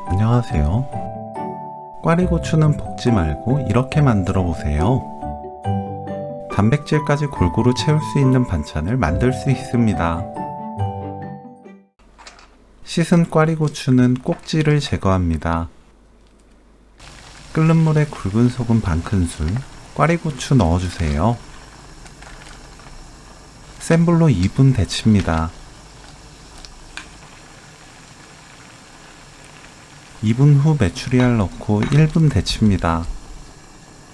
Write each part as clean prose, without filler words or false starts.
안녕하세요. 꽈리고추는 볶지 말고 이렇게 만들어 보세요. 단백질까지 골고루 채울 수 있는 반찬을 만들 수 있습니다. 씻은 꽈리고추는 꼭지를 제거합니다. 끓는 물에 굵은 소금 반큰술, 꽈리고추 넣어주세요. 센 불로 2분 데칩니다. 2분 후 메추리알 넣고 1분 데칩니다.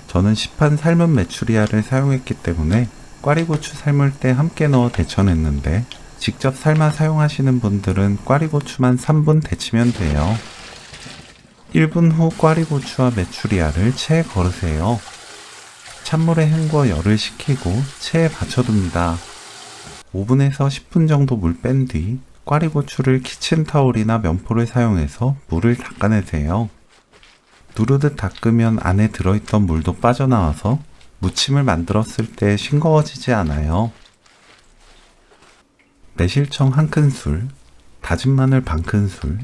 저는 시판 삶은 메추리알을 사용했기 때문에 꽈리고추 삶을 때 함께 넣어 데쳐냈는데, 직접 삶아 사용하시는 분들은 꽈리고추만 3분 데치면 돼요. 1분 후 꽈리고추와 메추리알을 체에 거르세요. 찬물에 헹궈 열을 식히고 체에 받쳐둡니다. 5분에서 10분 정도 물 뺀 뒤 꽈리고추를 키친타올이나 면포를 사용해서 물을 닦아내세요. 누르듯 닦으면 안에 들어있던 물도 빠져나와서 무침을 만들었을 때 싱거워지지 않아요. 매실청 1큰술, 다진 마늘 반큰술,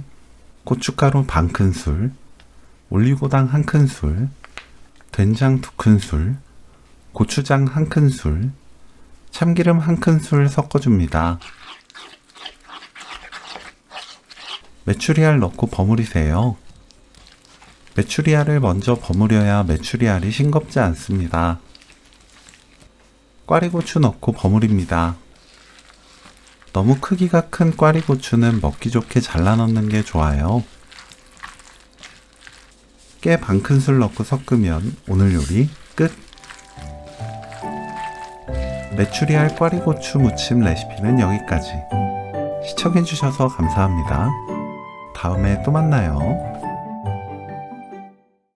고춧가루 반큰술, 올리고당 1큰술, 된장 2큰술, 고추장 1큰술, 참기름 1큰술 섞어줍니다. 메추리알 넣고 버무리세요. 메추리알을 먼저 버무려야 메추리알이 싱겁지 않습니다. 꽈리고추 넣고 버무립니다. 너무 크기가 큰 꽈리고추는 먹기 좋게 잘라 넣는 게 좋아요. 깨 반큰술 넣고 섞으면 오늘 요리 끝! 메추리알 꽈리고추 무침 레시피는 여기까지. 시청해주셔서 감사합니다. 다음에 또 만나요.